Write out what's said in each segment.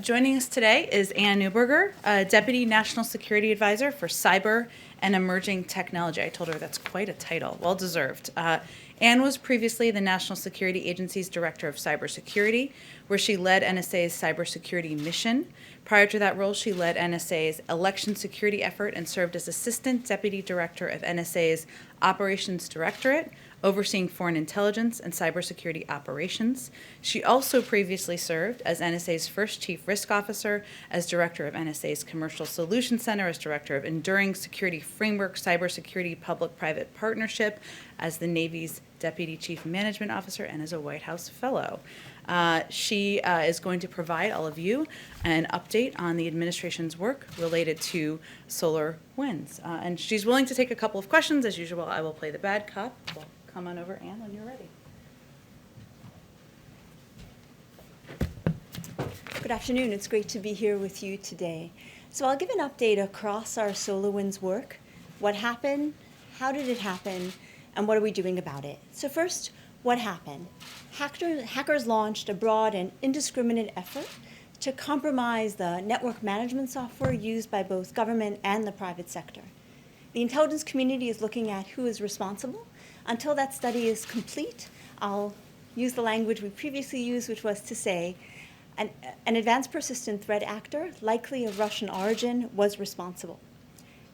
Joining us today is Ann Neuberger, Deputy National Security Advisor for Cyber and Emerging Technology. I told her that's quite a title, well deserved. Ann was previously the National Security Agency's Director of Cybersecurity, where she led NSA's cybersecurity mission. Prior to that role, she led NSA's election security effort and served as Assistant Deputy Director of NSA's Operations Directorate, overseeing foreign intelligence and cybersecurity operations. She also previously served as NSA's first Chief Risk Officer, as Director of NSA's Commercial Solutions Center, as Director of Enduring Security Framework Cybersecurity Public-Private Partnership, as the Navy's Deputy Chief Management Officer, and as a White House Fellow. She is going to provide all of you an update on the administration's work related to solar winds. And she's willing to take a couple of questions. As usual, I will play the bad cop. Well, come on over, Ann, when you're ready. Good afternoon. It's great to be here with you today. So I'll give an update across our SolarWinds work. What happened? How did it happen? And what are we doing about it? So first, what happened? Hackers launched a broad and indiscriminate effort to compromise the network management software used by both government and the private sector. The intelligence community is looking at who is responsible. Until that study is complete, I'll use the language we previously used, which was to say an advanced persistent threat actor, likely of Russian origin, was responsible.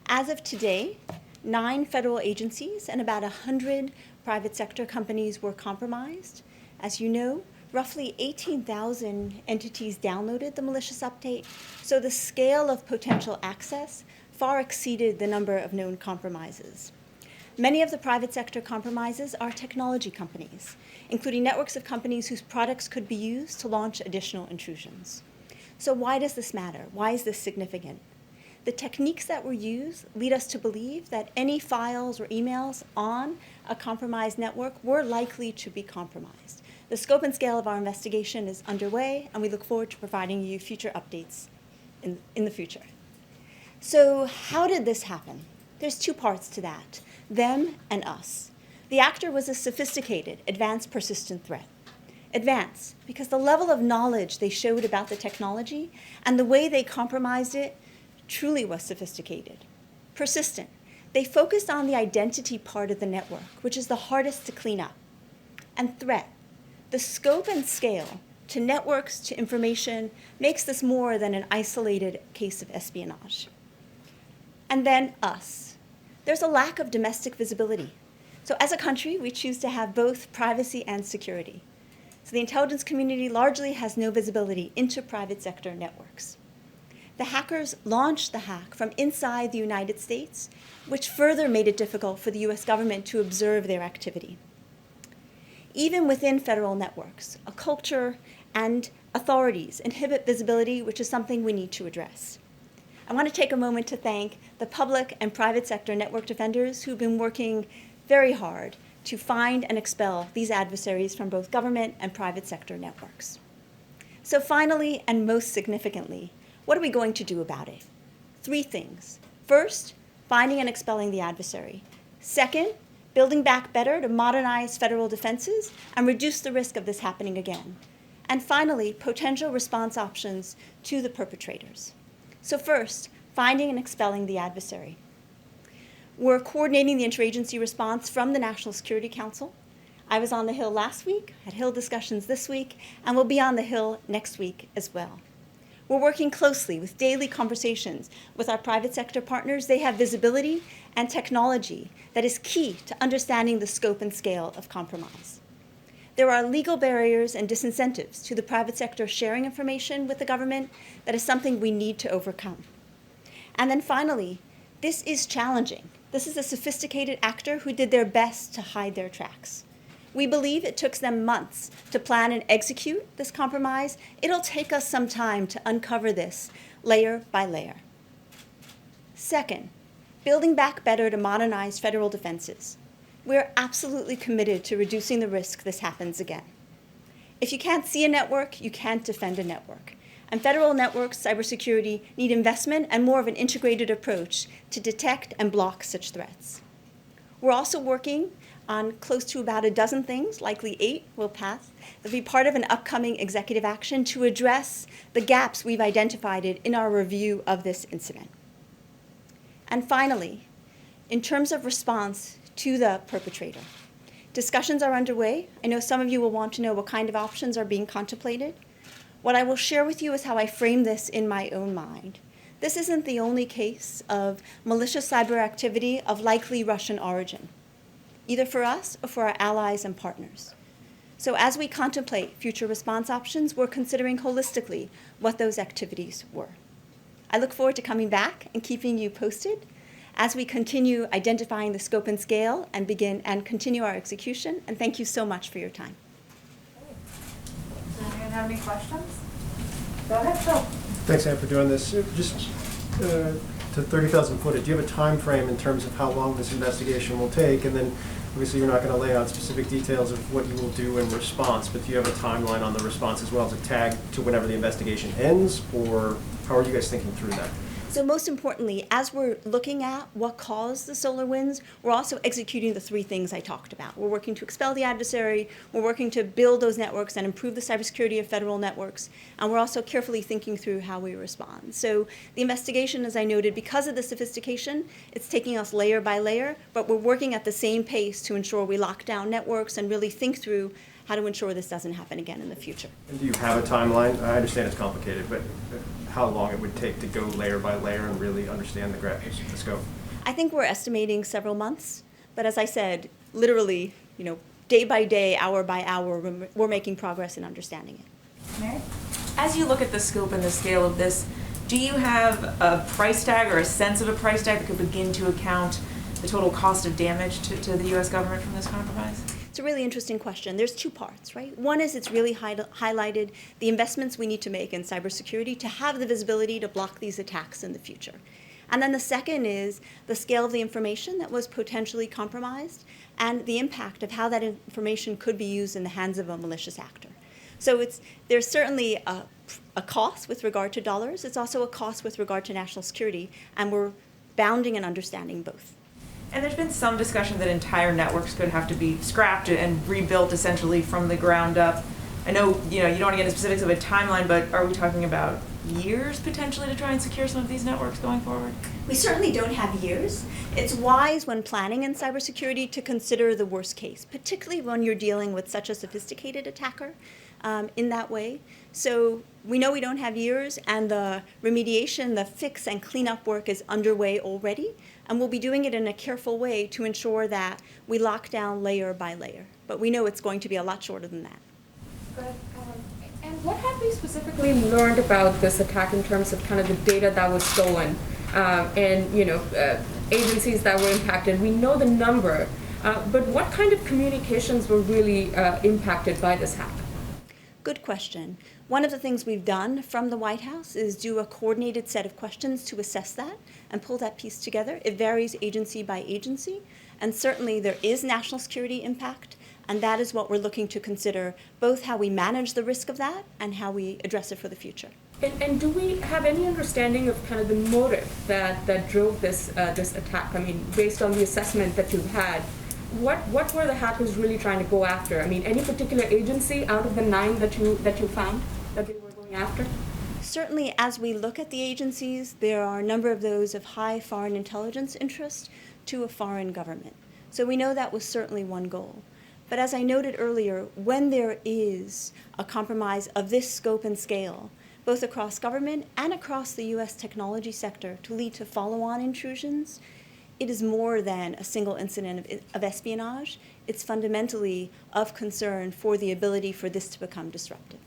As of today, 9 federal agencies and about 100 private sector companies were compromised. As you know, roughly 18,000 entities downloaded the malicious update, so the scale of potential access far exceeded the number of known compromises. Many of the private sector compromises are technology companies, including networks of companies whose products could be used to launch additional intrusions. So why does this matter? Why is this significant? The techniques that were used lead us to believe that any files or emails on a compromised network were likely to be compromised. The scope and scale of our investigation is underway, and we look forward to providing you future updates in the future. So how did this happen? There's 2 parts to that, them and us. The actor was a sophisticated, advanced persistent threat. Advanced, because the level of knowledge they showed about the technology and the way they compromised it truly was sophisticated. Persistent, they focused on the identity part of the network, which is the hardest to clean up. And threat, the scope and scale to networks, to information, makes this more than an isolated case of espionage. And then us. There's a lack of domestic visibility. So as a country, we choose to have both privacy and security. So the intelligence community largely has no visibility into private sector networks. The hackers launched the hack from inside the United States, which further made it difficult for the US government to observe their activity. Even within federal networks, a culture and authorities inhibit visibility, which is something we need to address. I want to take a moment to thank the public and private sector network defenders who've been working very hard to find and expel these adversaries from both government and private sector networks. So finally, and most significantly, what are we going to do about it? 3 things. First, finding and expelling the adversary. Second, building back better to modernize federal defenses and reduce the risk of this happening again. And finally, potential response options to the perpetrators. So first, finding and expelling the adversary. We're coordinating the interagency response from the National Security Council. I was on the Hill last week, had Hill discussions this week, and will be on the Hill next week as well. We're working closely with daily conversations with our private sector partners. They have visibility and technology that is key to understanding the scope and scale of compromise. There are legal barriers and disincentives to the private sector sharing information with the government that is something we need to overcome. And then finally, this is challenging. This is a sophisticated actor who did their best to hide their tracks. We believe it took them months to plan and execute this compromise. It'll take us some time to uncover this layer by layer. Second, building back better to modernize federal defenses. We're absolutely committed to reducing the risk this happens again. If you can't see a network, you can't defend a network. And federal networks, cybersecurity, need investment and more of an integrated approach to detect and block such threats. We're also working on close to about a dozen things, likely 8 will pass. They'll be part of an upcoming executive action to address the gaps we've identified in our review of this incident. And finally, in terms of response to the perpetrator, discussions are underway. I know some of you will want to know what kind of options are being contemplated. What I will share with you is how I frame this in my own mind. This isn't the only case of malicious cyber activity of likely Russian origin, either for us or for our allies and partners. So as we contemplate future response options, we're considering holistically what those activities were. I look forward to coming back and keeping you posted as we continue identifying the scope and scale and continue our execution. And thank you so much for your time. Does anyone have any questions? Go ahead, Phil. Thanks, Anne, for doing this. Just to 30,000 foot, do you have a time frame in terms of how long this investigation will take? And then obviously you're not going to lay out specific details of what you will do in response, but do you have a timeline on the response as well as a tag to whenever the investigation ends, or how are you guys thinking through that? So most importantly, as we're looking at what caused the SolarWinds, we're also executing the 3 things I talked about. We're working to expel the adversary, we're working to build those networks and improve the cybersecurity of federal networks, and we're also carefully thinking through how we respond. So the investigation, as I noted, because of the sophistication, it's taking us layer by layer, but we're working at the same pace to ensure we lock down networks and really think through how to ensure this doesn't happen again in the future. And do you have a timeline? I understand it's complicated, but how long it would take to go layer by layer and really understand the scope? I think we're estimating several months, but as I said, literally, day by day, hour by hour, we're making progress in understanding it. Mary? As you look at the scope and the scale of this, do you have a price tag or a sense of a price tag that could begin to account the total cost of damage to the U.S. government from this compromise? It's a really interesting question. There's 2 parts, right? One is it's really highlighted the investments we need to make in cybersecurity to have the visibility to block these attacks in the future. And then the second is the scale of the information that was potentially compromised and the impact of how that information could be used in the hands of a malicious actor. So there's certainly a cost with regard to dollars. It's also a cost with regard to national security, and we're bounding and understanding both. And there's been some discussion that entire networks could have to be scrapped and rebuilt essentially from the ground up. I know you don't want to get into specifics of a timeline, but are we talking about years potentially to try and secure some of these networks going forward? We certainly don't have years. It's wise when planning in cybersecurity to consider the worst case, particularly when you're dealing with such a sophisticated attacker in that way. So we know we don't have years, and the remediation, the fix and cleanup work is underway already, and we'll be doing it in a careful way to ensure that we lock down layer by layer. But we know it's going to be a lot shorter than that. Good. And what have we specifically learned about this attack in terms of kind of the data that was stolen and agencies that were impacted? We know the number, but what kind of communications were really impacted by this hack? Good question. One of the things we've done from the White House is do a coordinated set of questions to assess that and pull that piece together. It varies agency by agency, and certainly there is national security impact, and that is what we're looking to consider, both how we manage the risk of that and how we address it for the future. And do we have any understanding of kind of the motive that drove this attack? I mean, based on the assessment that you've had, what were the hackers really trying to go after? I mean, any particular agency out of the 9 that you found that they were going after? Certainly, as we look at the agencies, there are a number of those of high foreign intelligence interest to a foreign government. So we know that was certainly one goal. But as I noted earlier, when there is a compromise of this scope and scale, both across government and across the U.S. technology sector to lead to follow-on intrusions, it is more than a single incident of espionage. It's fundamentally of concern for the ability for this to become disruptive.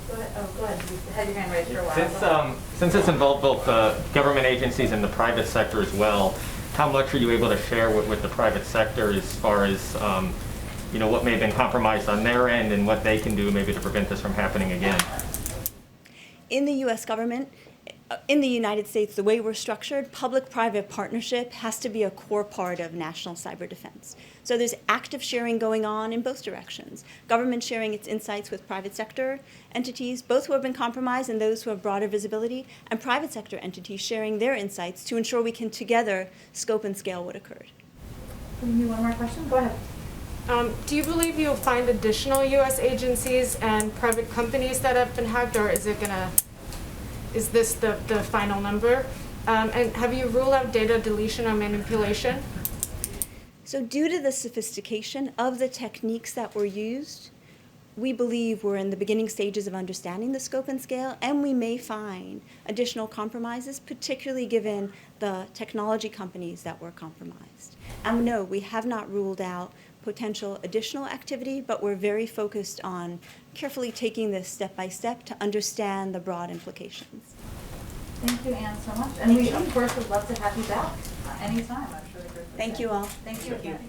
Go ahead. You had your hand raised for a while. Since it's involved both government agencies and the private sector as well, how much are you able to share with the private sector as far as what may have been compromised on their end and what they can do maybe to prevent this from happening again? In the U.S. government, in the United States, the way we're structured, public-private partnership has to be a core part of national cyber defense. So there's active sharing going on in both directions. Government sharing its insights with private sector entities, both who have been compromised and those who have broader visibility, and private sector entities sharing their insights to ensure we can together scope and scale what occurred. me one more question? Go ahead. Do you believe you'll find additional U.S. agencies and private companies that have been hacked, or is this the final number? And have you ruled out data deletion or manipulation? So due to the sophistication of the techniques that were used, we believe we're in the beginning stages of understanding the scope and scale, and we may find additional compromises, particularly given the technology companies that were compromised. And no, we have not ruled out potential additional activity, but we're very focused on carefully taking this step by step to understand the broad implications. Thank you, Anne, so much. And we, of course, would love to have you back anytime. I'm sure the group would Thank say. you all. Thank you again.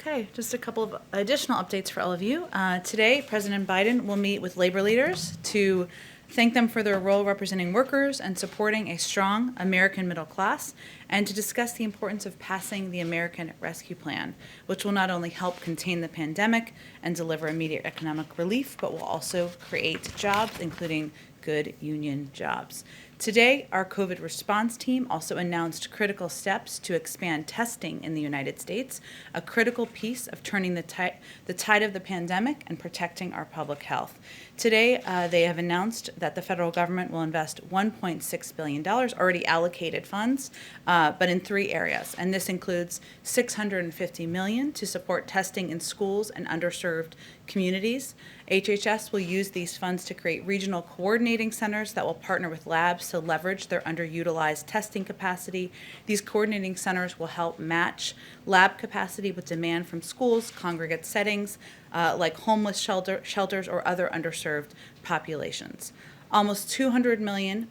Okay, just a couple of additional updates for all of you. Today, President Biden will meet with labor leaders to thank them for their role representing workers and supporting a strong American middle class, and to discuss the importance of passing the American Rescue Plan, which will not only help contain the pandemic and deliver immediate economic relief, but will also create jobs, including good union jobs. Today, our COVID response team also announced critical steps to expand testing in the United States, a critical piece of turning the tide of the pandemic and protecting our public health. Today, they have announced that the federal government will invest $1.6 billion, already allocated funds, but in 3 areas. And this includes $650 million to support testing in schools and underserved communities. HHS will use these funds to create regional coordinating centers that will partner with labs to leverage their underutilized testing capacity. These coordinating centers will help match lab capacity with demand from schools, congregate settings, like homeless shelters or other underserved populations. Almost $200 million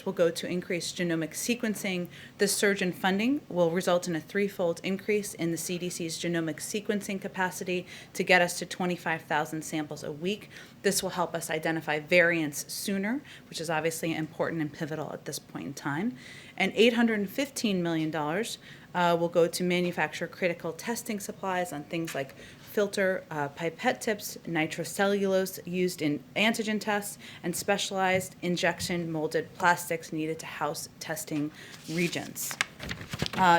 will go to increase genomic sequencing. This surge in funding will result in a 3-fold increase in the CDC's genomic sequencing capacity to get us to 25,000 samples a week. This will help us identify variants sooner, which is obviously important and pivotal at this point in time. And $815 million will go to manufacture critical testing supplies on things like filter pipette tips, nitrocellulose used in antigen tests, and specialized injection molded plastics needed to house testing regions.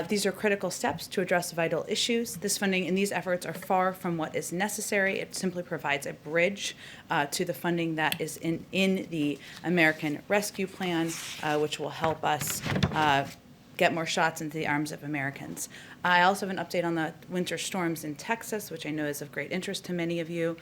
These are critical steps to address vital issues. This funding and these efforts are far from what is necessary. It simply provides a bridge to the funding that is in the American Rescue Plan, which will help us get more shots into the arms of Americans. I also have an update on the winter storms in Texas, which I know is of great interest to many of you.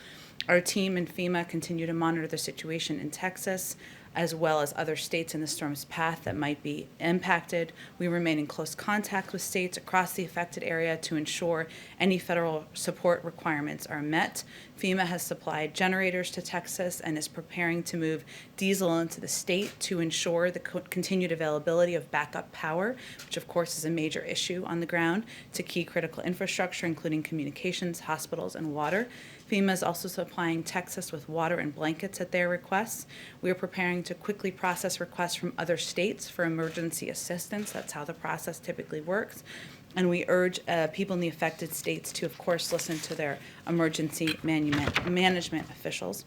Our team and FEMA continue to monitor the situation in Texas, as well as other states in the storm's path that might be impacted. We remain in close contact with states across the affected area to ensure any federal support requirements are met. FEMA has supplied generators to Texas and is preparing to move diesel into the state to ensure the continued availability of backup power, which of course is a major issue on the ground, to key critical infrastructure, including communications, hospitals, and water. FEMA is also supplying Texas with water and blankets at their requests. We are preparing to quickly process requests from other states for emergency assistance. That's how the process typically works. And we urge people in the affected states to, of course, listen to their emergency management officials.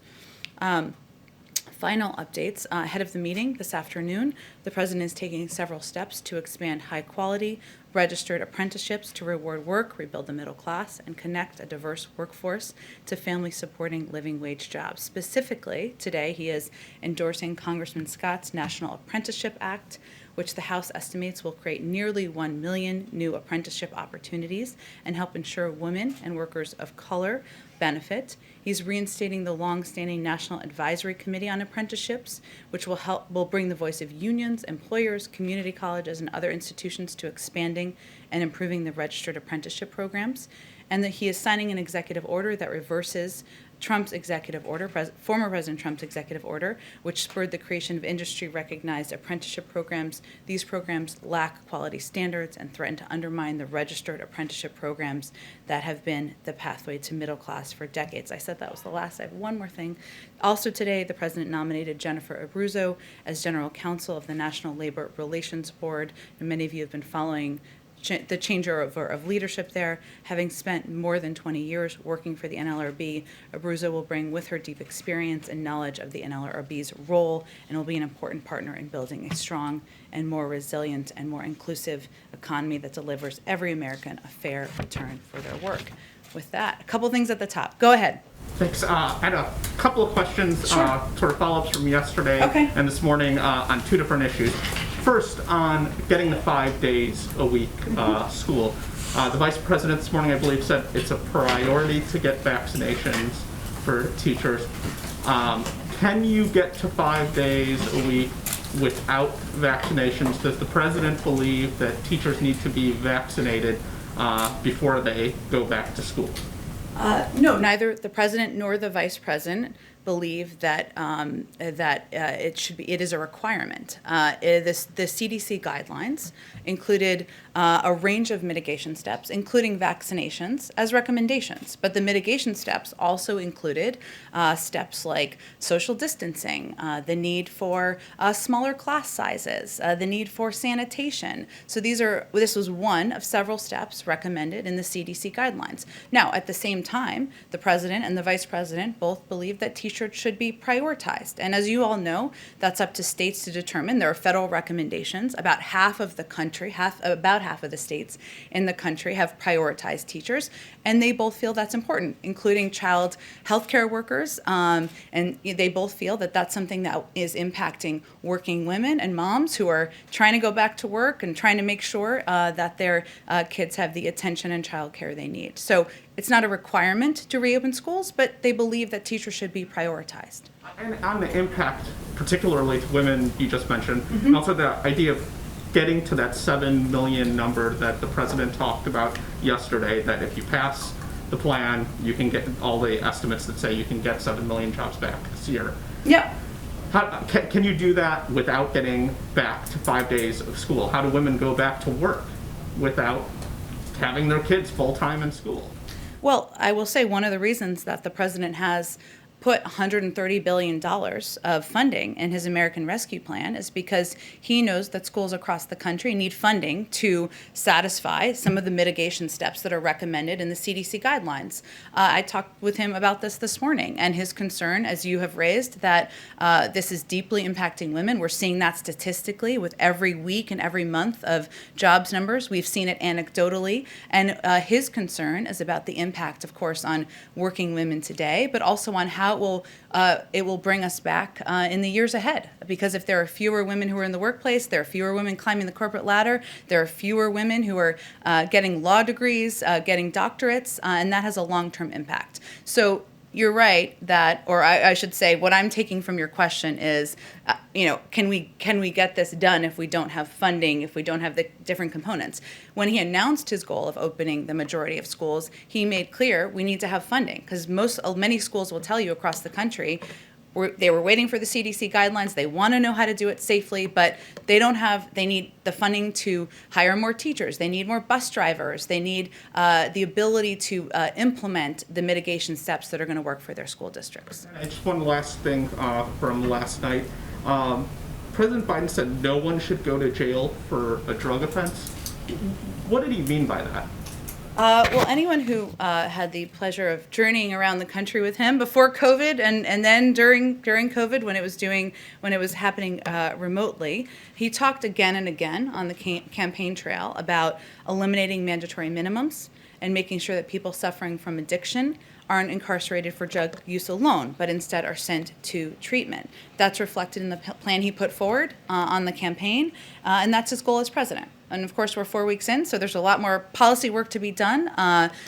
Final updates. Ahead of the meeting this afternoon, the President is taking several steps to expand high-quality, registered apprenticeships to reward work, rebuild the middle class, and connect a diverse workforce to family-supporting living wage jobs. Specifically, today he is endorsing Congressman Scott's National Apprenticeship Act, which the House estimates will create nearly 1 million new apprenticeship opportunities and help ensure women and workers of color benefit. He's reinstating the long-standing National Advisory Committee on Apprenticeships, which will bring the voice of unions, employers, community colleges, and other institutions to expanding and improving the registered apprenticeship programs. And that he is signing an executive order that reverses Trump's executive order, former President Trump's executive order, which spurred the creation of industry-recognized apprenticeship programs. These programs lack quality standards and threaten to undermine the registered apprenticeship programs that have been the pathway to middle class for decades. I said that was the last. I have one more thing. Also today, the President nominated Jennifer Abruzzo as General Counsel of the National Labor Relations Board. And many of you have been following the changeover of leadership there. Having spent more than 20 years working for the NLRB, Abruzzo will bring with her deep experience and knowledge of the NLRB's role and will be an important partner in building a strong and more resilient and more inclusive economy that delivers every American a fair return for their work. With that, a couple things at the top. Go ahead. Thanks. I had a couple of questions, Sure. sort of follow-ups from yesterday Okay. and this morning on two different issues. First, on getting the 5 days a week school. The Vice President this morning, I believe, said it's a priority to get vaccinations for teachers. Can you get to 5 days a week without vaccinations? Does the President believe that teachers need to be vaccinated before they go back to school? No, neither the president nor the vice president believe that it is a requirement. The CDC guidelines included a range of mitigation steps, including vaccinations, as recommendations. But the mitigation steps also included steps like social distancing, the need for smaller class sizes, the need for sanitation. So this was one of several steps recommended in the CDC guidelines. Now, at the same time, the president and the vice president both believe that teachers should be prioritized. And as you all know, that's up to states to determine. There are federal recommendations. About half of the country, about half of the states in the country have prioritized teachers, and they both feel that's important, including child health care workers, and they both feel that that's something that is impacting working women and moms who are trying to go back to work and trying to make sure that their kids have the attention and child care they need. So it's not a requirement to reopen schools, but they believe that teachers should be prioritized. And on the impact, particularly to women, you just mentioned, and also the idea of getting to that 7 million number that the president talked about yesterday, that if you pass the plan, you can get all the estimates that say you can get 7 million jobs back this year. Yeah. Can you do that without getting back to 5 days of school? How do women go back to work without having their kids full-time in school? Well, I will say one of the reasons that the president has put $130 billion of funding in his American Rescue Plan is because he knows that schools across the country need funding to satisfy some of the mitigation steps that are recommended in the CDC guidelines. I talked with him about this morning, and his concern, as you have raised, that this is deeply impacting women. We're seeing that statistically with every week and every month of jobs numbers. We've seen it anecdotally, and his concern is about the impact, of course, on working women today, but also on how it will bring us back in the years ahead. Because if there are fewer women who are in the workplace, there are fewer women climbing the corporate ladder, there are fewer women who are getting law degrees, getting doctorates, and that has a long-term impact. So you're right that, or I should say, what I'm taking from your question is, can we get this done if we don't have funding, if we don't have the different components? When he announced his goal of opening the majority of schools, he made clear we need to have funding, because many schools will tell you across the country they were waiting for the CDC guidelines. They want to know how to do it safely, but they need the funding to hire more teachers. They need more bus drivers. They need the ability to implement the mitigation steps that are going to work for their school districts. And just one last thing from last night. President Biden said no one should go to jail for a drug offense. What did he mean by that? Well, anyone who had the pleasure of journeying around the country with him before COVID and then during COVID when it was happening remotely, he talked again and again on the campaign trail about eliminating mandatory minimums and making sure that people suffering from addiction aren't incarcerated for drug use alone, but instead are sent to treatment. That's reflected in the plan he put forward on the campaign, and that's his goal as president. And of course, we're 4 weeks in, so there's a lot more policy work to be done.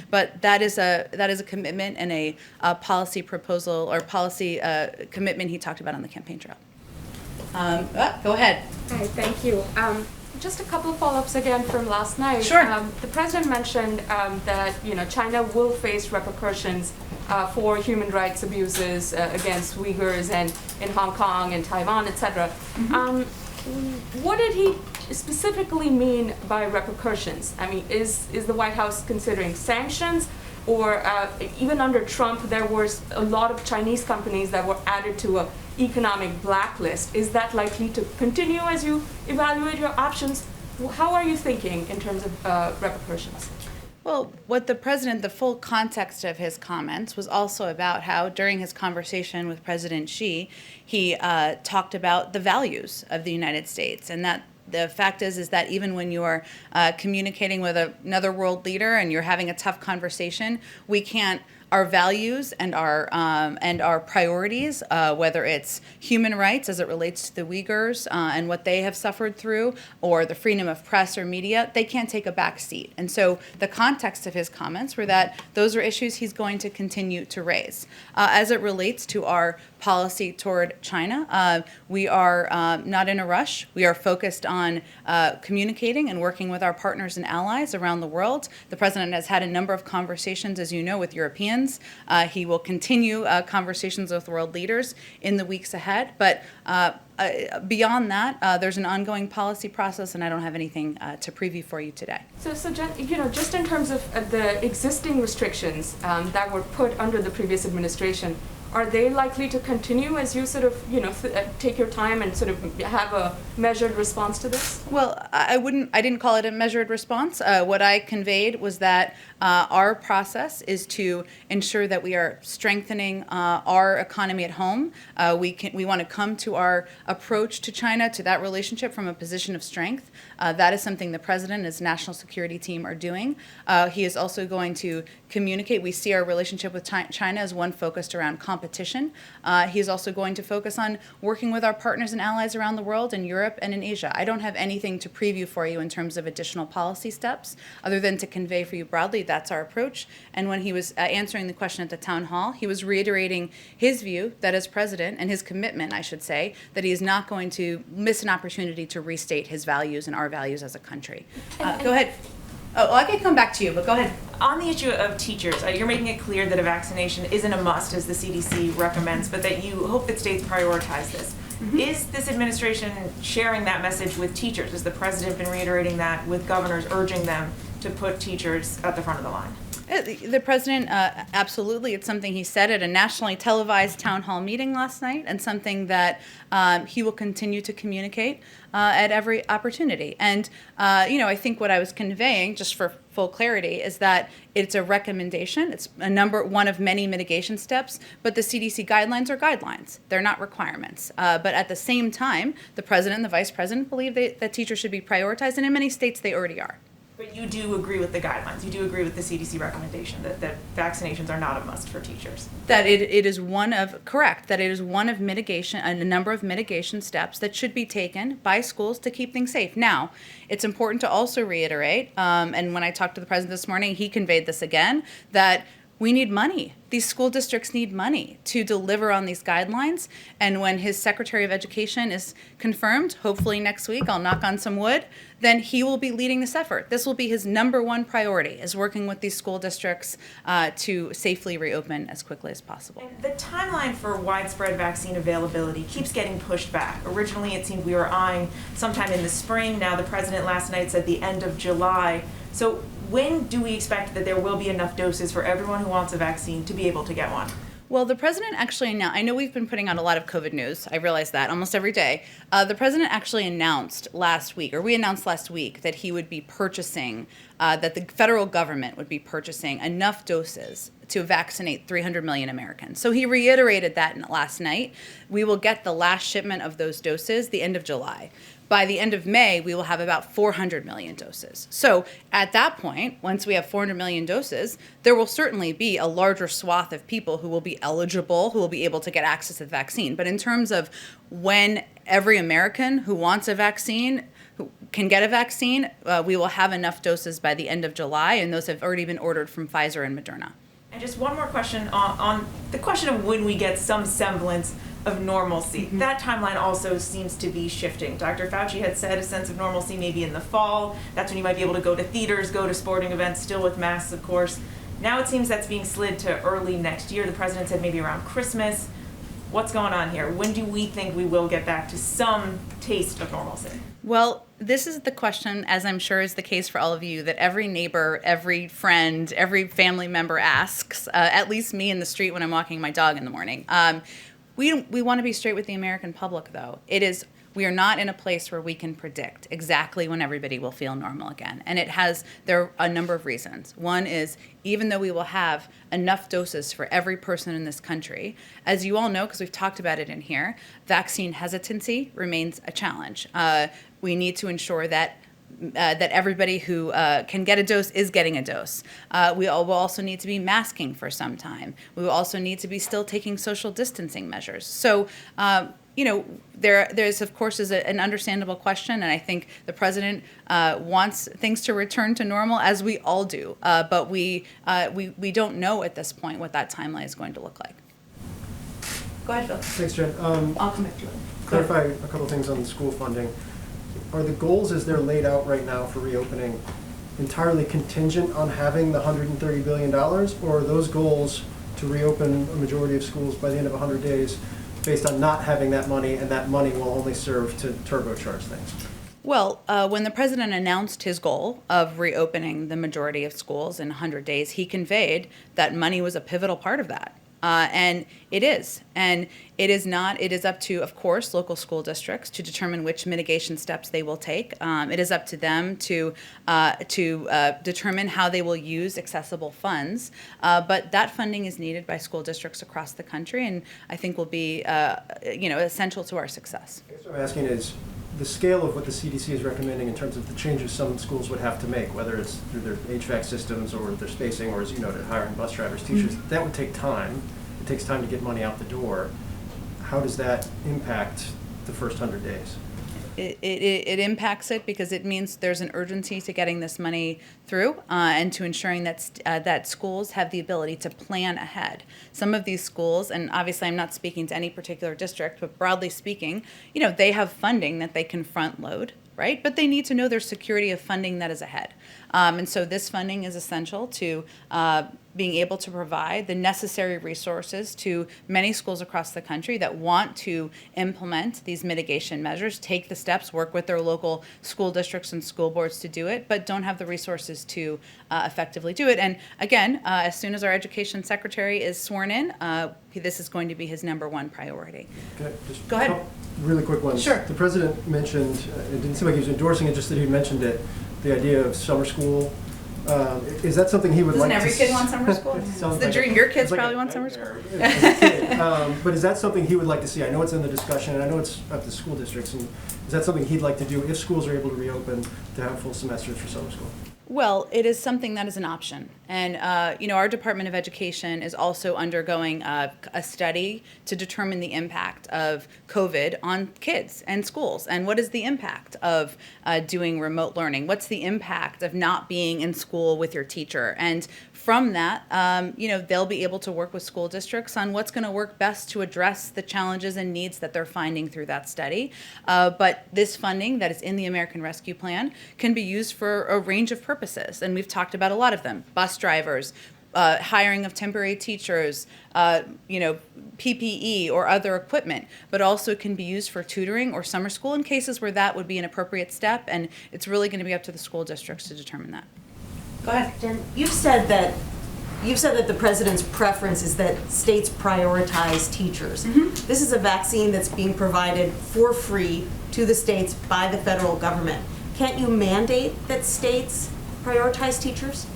But that is a commitment and a policy proposal or policy commitment he talked about on the campaign trail. Go ahead. Hi, thank you. Just a couple of follow-ups again from last night. Sure. The president mentioned that China will face repercussions for human rights abuses against Uyghurs and in Hong Kong and Taiwan, etc. What did he specifically mean by repercussions? I mean, is the White House considering sanctions? Or even under Trump, there was a lot of Chinese companies that were added to an economic blacklist. Is that likely to continue as you evaluate your options? How are you thinking in terms of repercussions? Well, what the president, the full context of his comments was also about how during his conversation with President Xi, he talked about the values of the United States, and that the fact is that even when you are communicating with another world leader and you're having a tough conversation, we can't. Our values and our priorities, whether it's human rights as it relates to the Uyghurs and what they have suffered through, or the freedom of press or media, they can't take a back seat. And so the context of his comments were that those are issues he's going to continue to raise. As it relates to our policy toward China, we are not in a rush. We are focused on communicating and working with our partners and allies around the world. The president has had a number of conversations, as you know, with Europeans. He will continue conversations with world leaders in the weeks ahead. But beyond that, there's an ongoing policy process, and I don't have anything to preview for you today. So Jen, just in terms of the existing restrictions that were put under the previous administration, are they likely to continue as you sort of, take your time and sort of have a measured response to this? Well, I didn't call it a measured response. What I conveyed was that our process is to ensure that we are strengthening our economy at home. We want to come to our approach to China, to that relationship, from a position of strength. That is something the president and his national security team are doing. He is also going to communicate. We see our relationship with China as one focused around competition. He is also going to focus on working with our partners and allies around the world, in Europe and in Asia. I don't have anything to preview for you in terms of additional policy steps, other than to convey for you broadly that's our approach. And when he was answering the question at the town hall, he was reiterating his view that as president, and his commitment, I should say, that he is not going to miss an opportunity to restate his values and our values as a country. Go ahead. Oh, I can come back to you, but go ahead. On the issue of teachers, you're making it clear that a vaccination isn't a must, as the CDC recommends, but that you hope that states prioritize this. Mm-hmm. Is this administration sharing that message with teachers? Has the president been reiterating that with governors, urging them to put teachers at the front of the line? The president, absolutely. It's something he said at a nationally televised town hall meeting last night, and something that he will continue to communicate at every opportunity. And, I think what I was conveying, just for full clarity, is that it's a recommendation. It's one of many mitigation steps, but the CDC guidelines are guidelines. They're not requirements. But at the same time, the president and the vice president believe that teachers should be prioritized, and in many states they already are. But you do agree with the guidelines. You do agree with the CDC recommendation that vaccinations are not a must for teachers. That it is one of mitigation, a number of mitigation steps that should be taken by schools to keep things safe. Now, it's important to also reiterate, and when I talked to the president this morning, he conveyed this again, that we need money. These school districts need money to deliver on these guidelines. And when his Secretary of Education is confirmed, hopefully next week, I'll knock on some wood, then he will be leading this effort. This will be his number one priority, is working with these school districts to safely reopen as quickly as possible. And the timeline for widespread vaccine availability keeps getting pushed back. Originally, it seemed we were eyeing sometime in the spring. Now the president last night said the end of July. So when do we expect that there will be enough doses for everyone who wants a vaccine to be able to get one? Well, the president actually announced, I know we've been putting out a lot of COVID news, I realize that, almost every day. The president actually announced last week, that he would be purchasing, that the federal government would be purchasing enough doses to vaccinate 300 million Americans. So he reiterated that last night. We will get the last shipment of those doses the end of July. By the end of May, we will have about 400 million doses. So at that point, once we have 400 million doses, there will certainly be a larger swath of people who will be eligible, who will be able to get access to the vaccine. But in terms of when every American who wants a vaccine who can get a vaccine, we will have enough doses by the end of July, and those have already been ordered from Pfizer and Moderna. And just one more question on the question of when we get some semblance of normalcy. Mm-hmm. That timeline also seems to be shifting. Dr. Fauci had said a sense of normalcy maybe in the fall. That's when you might be able to go to theaters, go to sporting events, still with masks, of course. Now it seems that's being slid to early next year. The president said maybe around Christmas. What's going on here? When do we think we will get back to some taste of normalcy? Well, this is the question, as I'm sure is the case for all of you, that every neighbor, every friend, every family member asks, at least me in the street when I'm walking my dog in the morning. We want to be straight with the American public, though. we are not in a place where we can predict exactly when everybody will feel normal again. And there are a number of reasons. One is, even though we will have enough doses for every person in this country, as you all know, because we've talked about it in here, vaccine hesitancy remains a challenge. We need to ensure that everybody who can get a dose is getting a dose. We will also need to be masking for some time. We will also need to be still taking social distancing measures. So, there's of course is an understandable question, and I think the president wants things to return to normal, as we all do. But we don't know at this point what that timeline is going to look like. Go ahead, Phil. Thanks, Jen. I'll come back to you. Clarify a couple things on the school funding. Are the goals as they're laid out right now for reopening entirely contingent on having the $130 billion, or are those goals to reopen a majority of schools by the end of 100 days based on not having that money, and that money will only serve to turbocharge things? Well, when the president announced his goal of reopening the majority of schools in 100 days, he conveyed that money was a pivotal part of that. And it is. And it is not. It is up to, of course, local school districts to determine which mitigation steps they will take. It is up to them to determine how they will use accessible funds. But that funding is needed by school districts across the country, and I think will be, essential to our success. I guess what I'm asking is the scale of what the CDC is recommending in terms of the changes some schools would have to make, whether it's through their HVAC systems or their spacing, or, as you noted, hiring bus drivers, teachers. Mm-hmm. That would take time. It takes time to get money out the door. How does that impact the first 100 days? It impacts it because it means there's an urgency to getting this money through and to ensuring that schools have the ability to plan ahead. Some of these schools, and obviously I'm not speaking to any particular district, but broadly speaking, they have funding that they can front load, right? But they need to know their security of funding that is ahead. And so this funding is essential to being able to provide the necessary resources to many schools across the country that want to implement these mitigation measures, take the steps, work with their local school districts and school boards to do it, but don't have the resources to effectively do it. And again, as soon as our education secretary is sworn in, this is going to be his #1 priority. Okay, just go ahead. Really quick ones. Sure. The president mentioned, it didn't seem like he was endorsing it, just that he mentioned it, the idea of summer school. Is that something he would Doesn't like to... Doesn't every kid want summer school? It's the dream. Your kids probably want summer school. But is that something he would like to see? I know it's in the discussion, and I know it's up to school districts. And is that something he'd like to do if schools are able to reopen, to have full semesters for summer school? Well, it is something that is an option. And, our Department of Education is also undergoing a study to determine the impact of COVID on kids and schools. And what is the impact of doing remote learning? What's the impact of not being in school with your teacher? And from that, they'll be able to work with school districts on what's going to work best to address the challenges and needs that they're finding through that study. But this funding that is in the American Rescue Plan can be used for a range of purposes, and we've talked about a lot of them: bus drivers, hiring of temporary teachers, PPE or other equipment, but also can be used for tutoring or summer school in cases where that would be an appropriate step, and it's really going to be up to the school districts to determine that. Go ahead. Jen, you've said that the president's preference is that states prioritize teachers. Mm-hmm. This is a vaccine that's being provided for free to the states by the federal government. Can't you mandate that states prioritize teachers?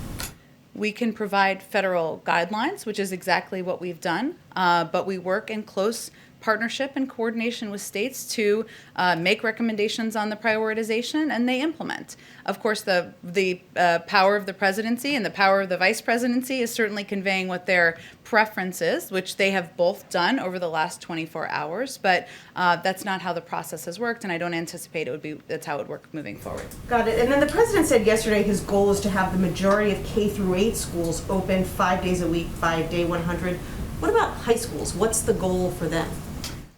We can provide federal guidelines, which is exactly what we've done, but we work in close partnership and coordination with states to make recommendations on the prioritization, and they implement. Of course, the power of the presidency and the power of the vice presidency is certainly conveying what their preference is, which they have both done over the last 24 hours, but that's not how the process has worked, and I don't anticipate that's how it would work moving forward. Got it. And then the president said yesterday his goal is to have the majority of K-8 schools open 5 days a week by day 100. What about high schools? What's the goal for them?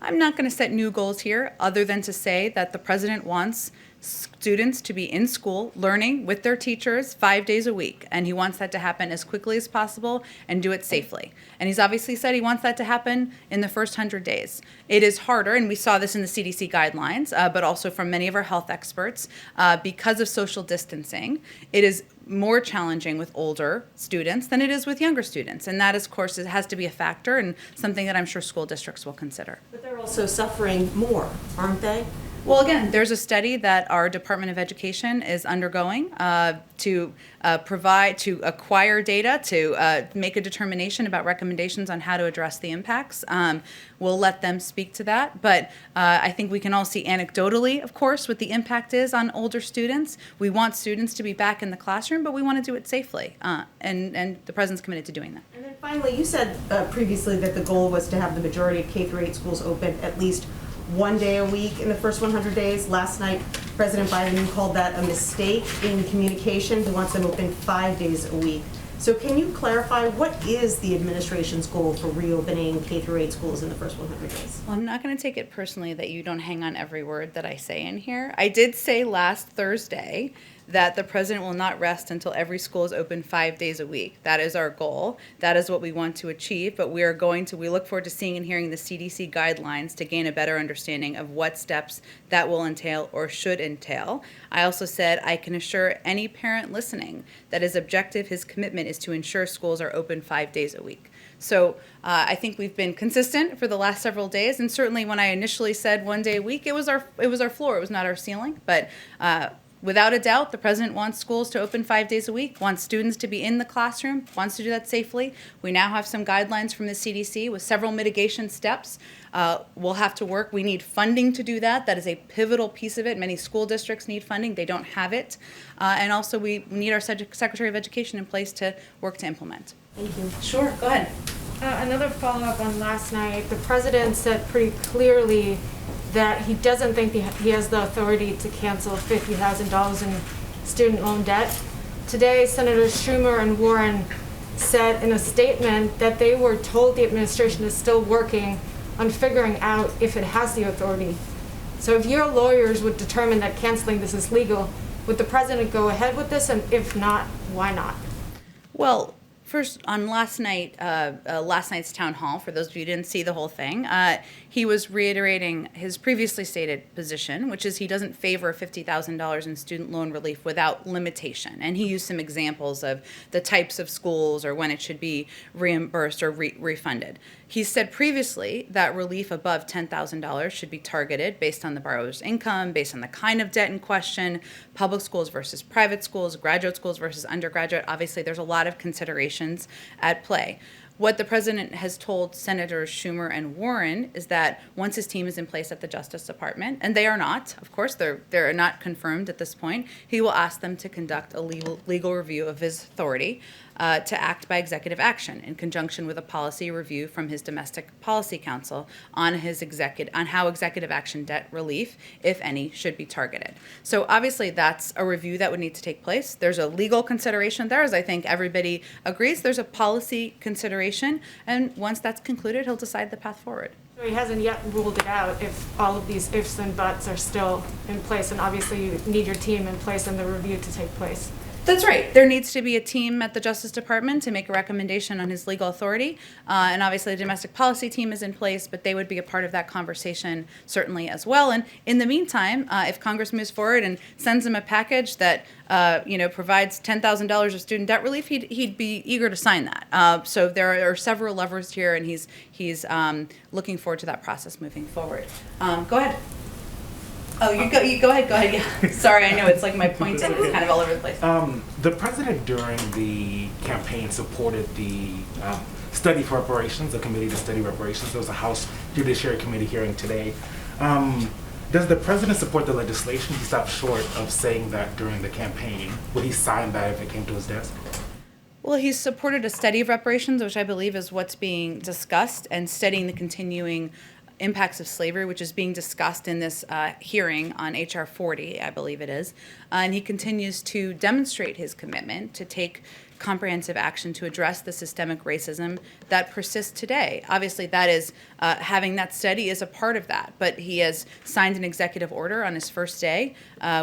I'm not going to set new goals here other than to say that the president wants students to be in school learning with their teachers 5 days a week, and he wants that to happen as quickly as possible and do it safely. And he's obviously said he wants that to happen in the first 100 days. It is harder, and we saw this in the CDC guidelines, but also from many of our health experts, because of social distancing. It is more challenging with older students than it is with younger students. And that, of course, it has to be a factor and something that I'm sure school districts will consider. But they're also suffering more, aren't they? Well, again, there's a study that our Department of Education is undergoing to acquire data, to make a determination about recommendations on how to address the impacts. We'll let them speak to that. But I think we can all see anecdotally, of course, what the impact is on older students. We want students to be back in the classroom, but we want to do it safely. And the President's committed to doing that. And then finally, you said previously that the goal was to have the majority of K-8 schools open at least one day a week in the first 100 days. Last night, President Biden called that a mistake in communication. He wants them open 5 days a week. So can you clarify what is the administration's goal for reopening K-8 schools in the first 100 days? Well, I'm not going to take it personally that you don't hang on every word that I say in here. I did say last Thursday that the President will not rest until every school is open 5 days a week. That is our goal. That is what we want to achieve, but we look forward to seeing and hearing the CDC guidelines to gain a better understanding of what steps that will entail or should entail. I also said I can assure any parent listening that his objective, his commitment is to ensure schools are open 5 days a week. So I think we've been consistent for the last several days, and certainly when I initially said 1 day a week, it was our floor, it was not our ceiling, but without a doubt, the President wants schools to open 5 days a week, wants students to be in the classroom, wants to do that safely. We now have some guidelines from the CDC with several mitigation steps. We'll have to work. We need funding to do that. That is a pivotal piece of it. Many school districts need funding. They don't have it. And also we need our Secretary of Education in place to work to implement. Thank you. Sure, go ahead. Another follow-up on last night. The President said pretty clearly that he doesn't think he has the authority to cancel $50,000 in student loan debt. Today, Senators Schumer and Warren said in a statement that they were told the administration is still working on figuring out if it has the authority. So if your lawyers would determine that canceling this is legal, would the President go ahead with this? And if not, why not? Well, first, on last night's town hall, for those of you who didn't see the whole thing, he was reiterating his previously stated position, which is he doesn't favor $50,000 in student loan relief without limitation. And he used some examples of the types of schools or when it should be reimbursed or refunded. He said previously that relief above $10,000 should be targeted based on the borrower's income, based on the kind of debt in question, public schools versus private schools, graduate schools versus undergraduate. Obviously, there's a lot of considerations at play. What the President has told Senators Schumer and Warren is that once his team is in place at the Justice Department, and they are not, of course, they're not confirmed at this point, he will ask them to conduct a legal review of his authority to act by executive action in conjunction with a policy review from his Domestic Policy Council on how executive action debt relief, if any, should be targeted. So obviously that's a review that would need to take place. There's a legal consideration there, as I think everybody agrees. There's a policy consideration, and once that's concluded, he'll decide the path forward. So he hasn't yet ruled it out if all of these ifs and buts are still in place, and obviously you need your team in place and the review to take place. That's right. There needs to be a team at the Justice Department to make a recommendation on his legal authority. And obviously the domestic policy team is in place, but they would be a part of that conversation certainly as well. And in the meantime, if Congress moves forward and sends him a package that provides $10,000 of student debt relief, he'd be eager to sign that. So there are several levers here, and he's looking forward to that process moving forward. Go ahead. Oh, you go ahead. Yeah. Sorry, I know it's like my pointing is kind of all over the place. The President during the campaign supported the study for reparations, the committee to study reparations. There was a House Judiciary Committee hearing today. Does the President support the legislation? He stopped short of saying that during the campaign. Would he sign that if it came to his desk? Well, he's supported a study of reparations, which I believe is what's being discussed, and studying the continuing impacts of slavery, which is being discussed in this hearing on H.R. 40, I believe it is. And he continues to demonstrate his commitment to take comprehensive action to address the systemic racism that persists today. Obviously, that is having that study is a part of that, but he has signed an executive order on his first day,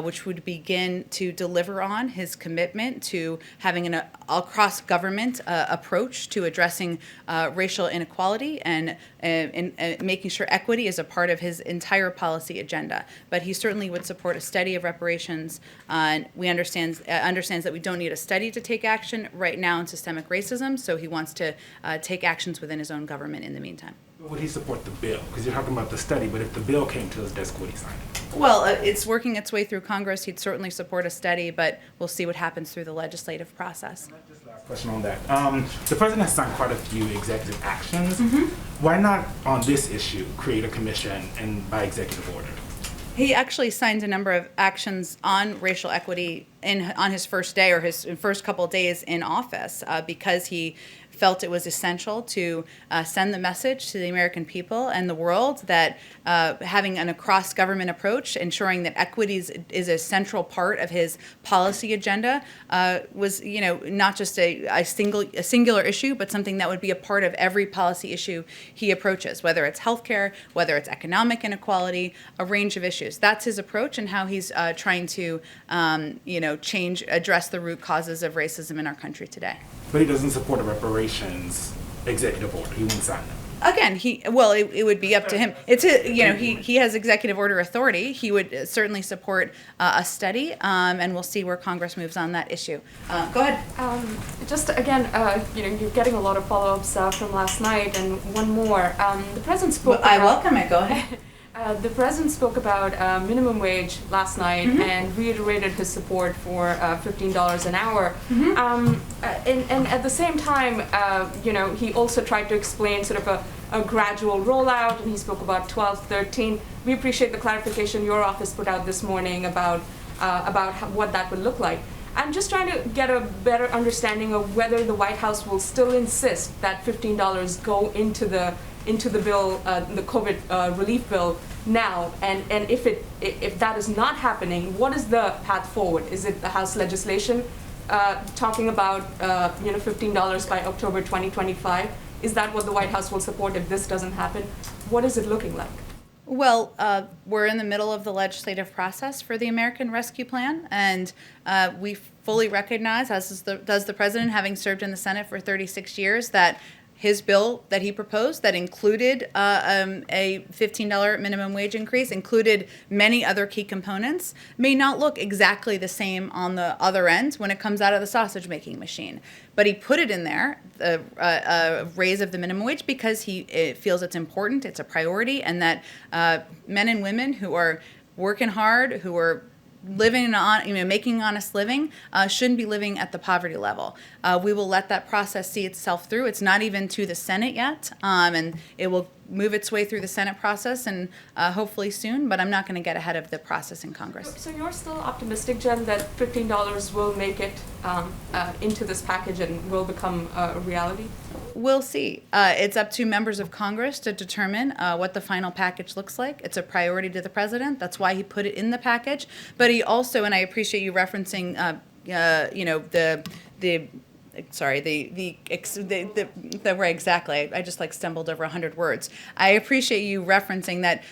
which would begin to deliver on his commitment to having an across government approach to addressing racial inequality and making sure equity is a part of his entire policy agenda. But he certainly would support a study of reparations. We understands that we don't need a study to take action right now in systemic racism, so he wants to take actions within his own government in the meantime. Would he support the bill? Because you're talking about the study, but if the bill came to his desk, would he sign it? Well, it's working its way through Congress. He'd certainly support a study, but we'll see what happens through the legislative process. Just last question on that. The president has signed quite a few executive actions. Mm-hmm. Why not on this issue create a commission and by executive order? He actually signed a number of actions on racial equity on his first day or his first couple of days in office because he felt it was essential to send the message to the American people and the world that having an across-government approach, ensuring that equity is a central part of his policy agenda, was, not just a singular issue, but something that would be a part of every policy issue he approaches, whether it's healthcare, whether it's economic inequality, a range of issues. That's his approach and how he's trying to, address the root causes of racism in our country today. But he doesn't support a reparations executive order. He won't sign it. Again, it would be up to him. He has executive order authority. He would certainly support a study, and we'll see where Congress moves on that issue. Go ahead. Just again, you're getting a lot of follow-ups from last night, and one more. The president spoke. I welcome it. Go ahead. The president spoke about minimum wage last night and reiterated his support for $15 an hour. And at the same time, he also tried to explain sort of a gradual rollout, and he spoke about 12, 13. We appreciate the clarification your office put out this morning about what that would look like. I'm just trying to get a better understanding of whether the White House will still insist that $15 go into the bill, the COVID relief bill now, and if that is not happening, what is the path forward? Is it the House legislation talking about $15 by October 2025? Is that what the White House will support if this doesn't happen? What is it looking like? Well, we're in the middle of the legislative process for the American Rescue Plan, and we fully recognize, as does the president, having served in the Senate for 36 years, that his bill that he proposed that included a $15 minimum wage increase, included many other key components, may not look exactly the same on the other end when it comes out of the sausage making machine. But he put it in there, a raise of the minimum wage, because he feels it's important, it's a priority, and that men and women who are working hard, who are living making an honest living, shouldn't be living at the poverty level. We will let that process see itself through. It's not even to the Senate yet, and it will move its way through the Senate process and hopefully soon, but I'm not going to get ahead of the process in Congress. So you're still optimistic, Jen, that $15 will make it into this package and will become a reality? We'll see. It's up to members of Congress to determine what the final package looks like. It's a priority to the president. That's why he put it in the package. But he also, and I appreciate you referencing, right, exactly. I just stumbled over 100 words. I appreciate you referencing that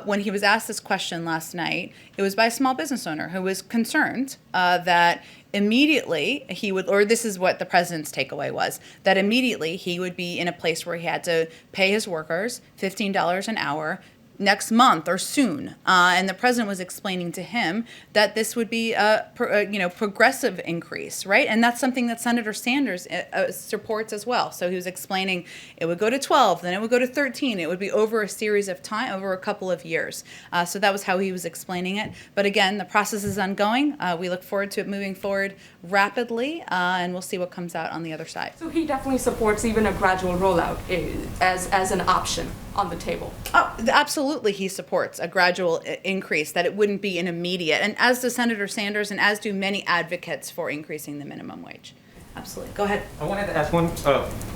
when he was asked this question last night, it was by a small business owner who was concerned that immediately he would, or this is what the president's takeaway was, that immediately he would be in a place where he had to pay his workers $15 an hour next month or soon, and the president was explaining to him that this would be a progressive increase, right? And that's something that Senator Sanders supports as well. So he was explaining it would go to 12, then it would go to 13. It would be over a series of time, over a couple of years. So that was how he was explaining it. But again, the process is ongoing. We look forward to it moving forward rapidly, and we'll see what comes out on the other side. So he definitely supports even a gradual rollout as an option on the table. Oh, absolutely, he supports a gradual increase, that it wouldn't be an immediate, and as does Senator Sanders, and as do many advocates for increasing the minimum wage. Absolutely. Go ahead. I wanted to ask one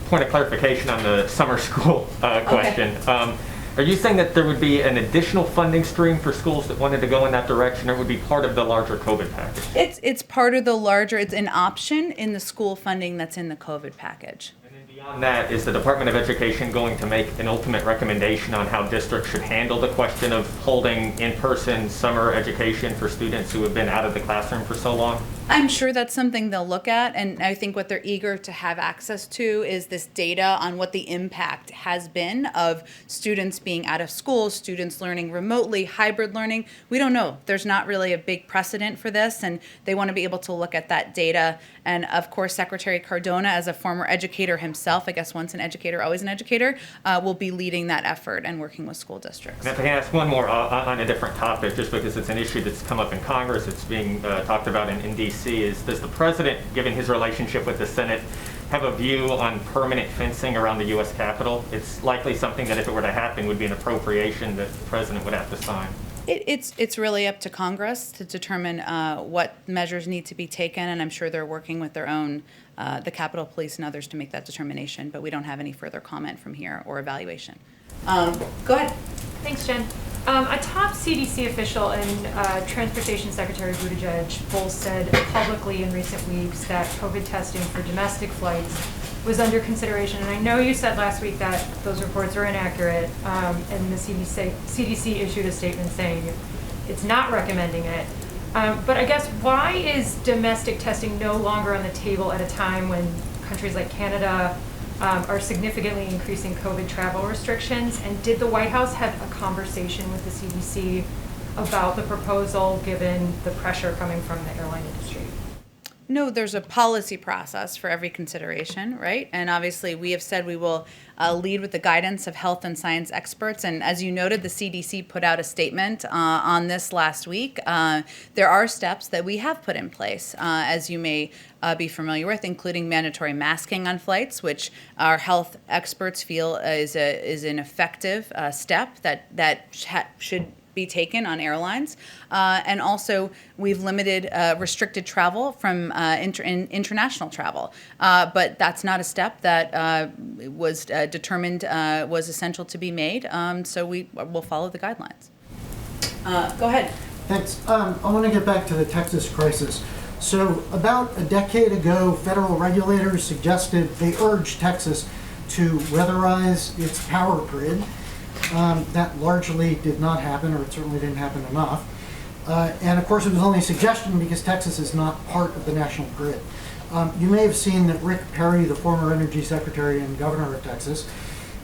point of clarification on the summer school question. Okay. Are you saying that there would be an additional funding stream for schools that wanted to go in that direction, or it would be part of the larger COVID package? It's part of the larger, it's an option in the school funding that's in the COVID package. Beyond that, is the Department of Education going to make an ultimate recommendation on how districts should handle the question of holding in-person summer education for students who have been out of the classroom for so long? I'm sure that's something they'll look at, and I think what they're eager to have access to is this data on what the impact has been of students being out of school, students learning remotely, hybrid learning. We don't know. There's not really a big precedent for this, and they want to be able to look at that data. And of course, Secretary Cardona, as a former educator himself, I guess once an educator, always an educator, will be leading that effort and working with school districts. And if I can ask one more on a different topic, just because it's an issue that's come up in Congress, it's being talked about in D.C., is does the president, given his relationship with the Senate, have a view on permanent fencing around the U.S. Capitol? It's likely something that if it were to happen would be an appropriation that the president would have to sign. It's really up to Congress to determine what measures need to be taken, and I'm sure they're working with their own, the Capitol Police and others to make that determination, but we don't have any further comment from here or evaluation. Go ahead. Thanks, Jen. A top CDC official and Transportation Secretary Buttigieg both said publicly in recent weeks that COVID testing for domestic flights was under consideration. And I know you said last week that those reports are inaccurate, and the CDC issued a statement saying it's not recommending it. But I guess why is domestic testing no longer on the table at a time when countries like Canada are significantly increasing COVID travel restrictions? And did the White House have a conversation with the CDC about the proposal given the pressure coming from the airline industry? No, there's a policy process for every consideration, right? And obviously we have said we will lead with the guidance of health and science experts. And as you noted, the CDC put out a statement on this last week. There are steps that we have put in place, as you may be familiar with, including mandatory masking on flights, which our health experts feel is an effective step that should be taken on airlines. And also, we've limited restricted travel from international travel. But that's not a step that was determined was essential to be made. So we will follow the guidelines. Go ahead. Thanks. I want to get back to the Texas crisis. So about a decade ago, federal regulators suggested, they urged Texas to weatherize its power grid. That largely did not happen, or it certainly didn't happen enough. And of course, it was only a suggestion because Texas is not part of the national grid. You may have seen that Rick Perry, the former Energy Secretary and Governor of Texas,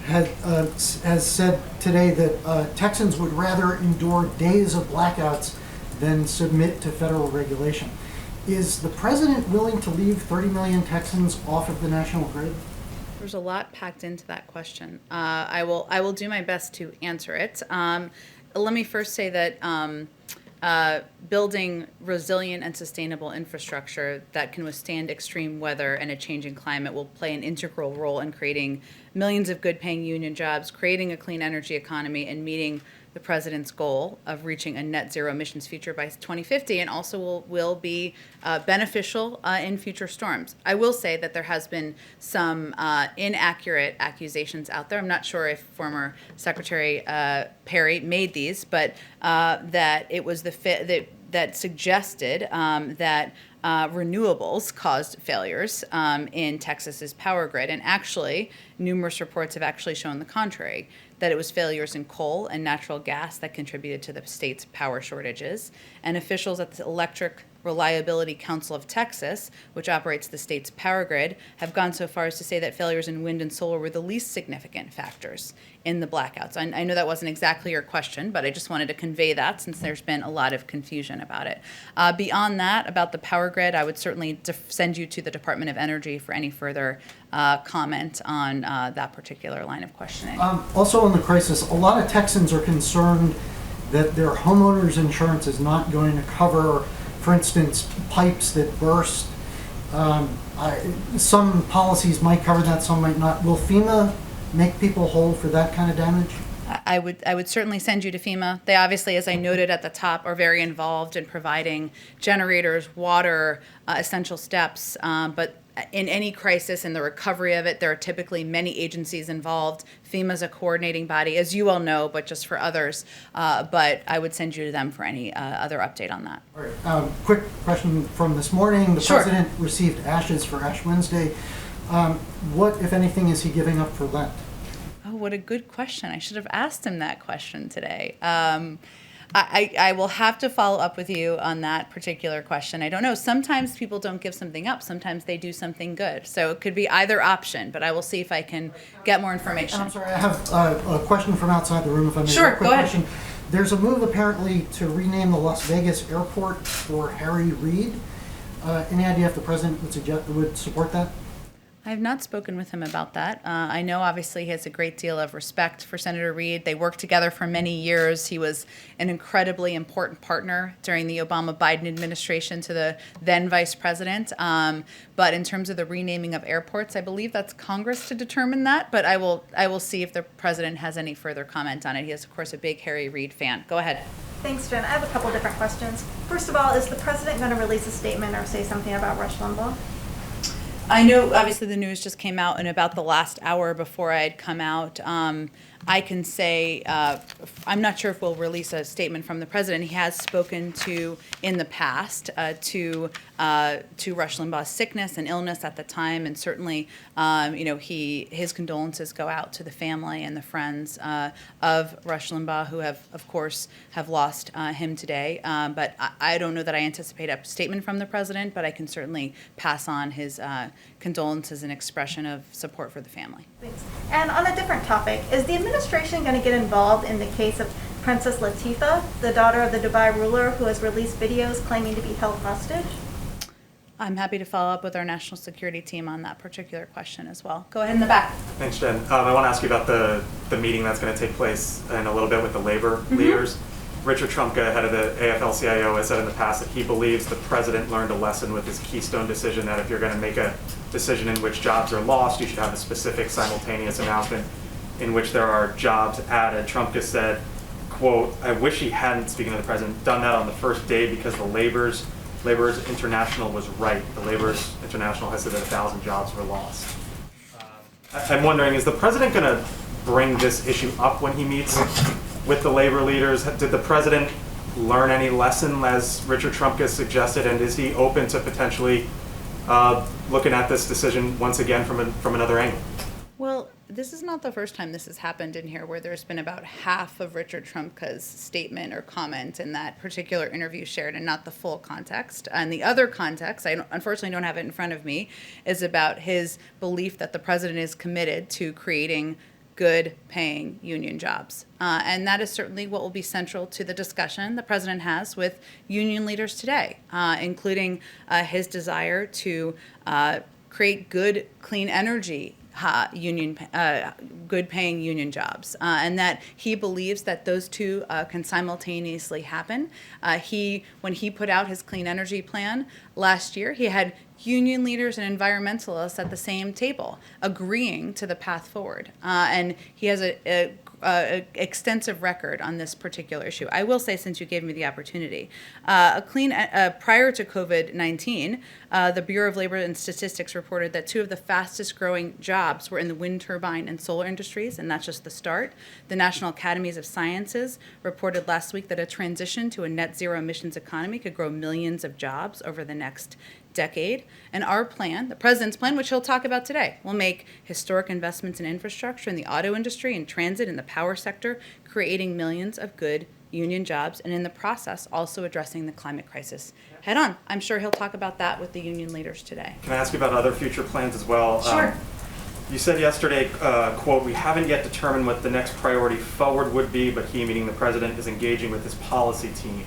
has said today that Texans would rather endure days of blackouts than submit to federal regulation. Is the president willing to leave 30 million Texans off of the national grid? There's a lot packed into that question. I will do my best to answer it. Let me first say that building resilient and sustainable infrastructure that can withstand extreme weather and a changing climate will play an integral role in creating millions of good-paying union jobs, creating a clean energy economy, and meeting the president's goal of reaching a net zero emissions future by 2050, and also will be beneficial in future storms. I will say that there has been some inaccurate accusations out there. I'm not sure if former Secretary Perry made these, but that it was that suggested that renewables caused failures in Texas's power grid. And actually, numerous reports have actually shown the contrary, that it was failures in coal and natural gas that contributed to the state's power shortages. And officials at the Electric Reliability Council of Texas, which operates the state's power grid, have gone so far as to say that failures in wind and solar were the least significant factors in the blackouts. I know that wasn't exactly your question, but I just wanted to convey that since there's been a lot of confusion about it. Beyond that, about the power grid, I would certainly send you to the Department of Energy for any further comment on that particular line of questioning. Also on the crisis, a lot of Texans are concerned that their homeowner's insurance is not going to cover, for instance, pipes that burst. Some policies might cover that, some might not. Will FEMA make people whole for that kind of damage? I would certainly send you to FEMA. They obviously, as I noted at the top, are very involved in providing generators, water, essential steps, but in any crisis and the recovery of it, there are typically many agencies involved. FEMA's a coordinating body, as you all know, but just for others. But I would send you to them for any other update on that. All right. Quick question from this morning. The Sure. president received ashes for Ash Wednesday. What, if anything, is he giving up for Lent? Oh, what a good question. I should have asked him that question today. I will have to follow up with you on that particular question. I don't know. Sometimes people don't give something up. Sometimes they do something good. So it could be either option, but I will see if I can get more information. I'm sorry, I have a question from outside the room, if I may. Sure, A quick go ahead. question. There's a move apparently to rename the Las Vegas airport for Harry Reid. Any idea if the president would support that? I have not spoken with him about that. I know obviously he has a great deal of respect for Senator Reid. They worked together for many years. He was an incredibly important partner during the Obama-Biden administration to the then vice president. But in terms of the renaming of airports, I believe that's Congress to determine that. But I will see if the president has any further comment on it. He is, of course, a big Harry Reid fan. Go ahead. Thanks, Jen. I have a couple different questions. First of all, is the president going to release a statement or say something about Rush Limbaugh? I know, obviously, the news just came out in about the last hour before I had come out. I can say, I'm not sure if we'll release a statement from the president. He has spoken to, in the past, to Rush Limbaugh's sickness and illness at the time, and certainly, his condolences go out to the family and the friends of Rush Limbaugh, who have, of course, have lost him today. But I don't know that I anticipate a statement from the president, but I can certainly pass on his condolences and expression of support for the family. Thanks. And on a different topic, is the administration going to get involved in the case of Princess Latifah, the daughter of the Dubai ruler who has released videos claiming to be held hostage? I'm happy to follow up with our national security team on that particular question as well. Go ahead in the back. Thanks, Jen. I want to ask you about the meeting that's going to take place in a little bit with the labor leaders. Richard Trumka, head of the AFL-CIO, has said in the past that he believes the president learned a lesson with his Keystone decision that if you're going to make a decision in which jobs are lost, you should have a specific simultaneous announcement in which there are jobs added. Trumka said, quote, "I wish he hadn't," speaking to the president, "done that on the first day because the Laborers International was right. The Laborers International has said that 1,000 jobs were lost." I'm wondering, is the president going to bring this issue up when he meets with the labor leaders? Did the president learn any lesson, as Richard Trumka suggested, and is he open to potentially looking at this decision once again from another angle? Well, this is not the first time this has happened in here, where there's been about half of Richard Trumka's statement or comment in that particular interview shared and not the full context. And the other context, I unfortunately don't have it in front of me, is about his belief that the president is committed to creating good paying union jobs. And that is certainly what will be central to the discussion the president has with union leaders today, including his desire to create good, clean energy good paying union jobs, and that he believes that those two can simultaneously happen. When he put out his clean energy plan last year, he had union leaders and environmentalists at the same table agreeing to the path forward. And he has a extensive record on this particular issue. I will say, since you gave me the opportunity, prior to COVID-19, the Bureau of Labor and Statistics reported that two of the fastest growing jobs were in the wind turbine and solar industries, and that's just the start. The National Academies of Sciences reported last week that a transition to a net zero emissions economy could grow millions of jobs over the next decade. And our plan, the president's plan, which he'll talk about today, will make historic investments in infrastructure in the auto industry and transit in the power sector, creating millions of good union jobs, and in the process also addressing the climate crisis head on. I'm sure he'll talk about that with the union leaders today. Can I ask you about other future plans as well? Sure. You said yesterday, quote, "We haven't yet determined what the next priority forward would be, but he," meaning the president, "is engaging with his policy team."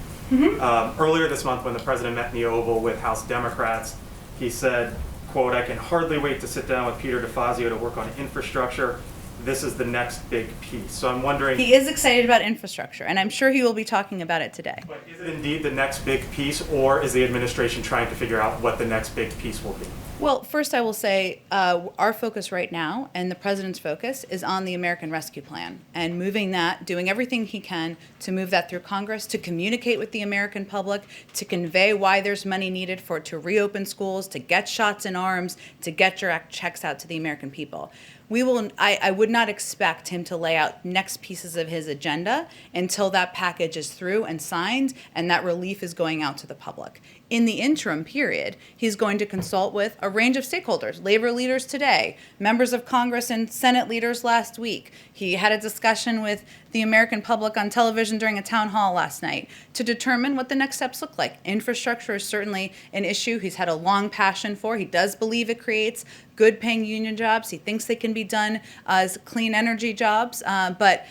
Earlier this month, when the president met in the Oval with House Democrats, he said, quote, "I can hardly wait to sit down with Peter DeFazio to work on infrastructure. This is the next big piece." So I'm wondering... He is excited about infrastructure, and I'm sure he will be talking about it today. But is it indeed the next big piece, or is the administration trying to figure out what the next big piece will be? Well, first I will say our focus right now, and the president's focus, is on the American Rescue Plan and moving that, doing everything he can to move that through Congress, to communicate with the American public, to convey why there's money needed to reopen schools, to get shots in arms, to get direct checks out to the American people. I would not expect him to lay out next pieces of his agenda until that package is through and signed and that relief is going out to the public. In the interim period, he's going to consult with a range of stakeholders, labor leaders today, members of Congress and Senate leaders last week. He had a discussion with the American public on television during a town hall last night to determine what the next steps look like. Infrastructure is certainly an issue he's had a long passion for. He does believe it creates good paying union jobs. He thinks they can be done as clean energy jobs, but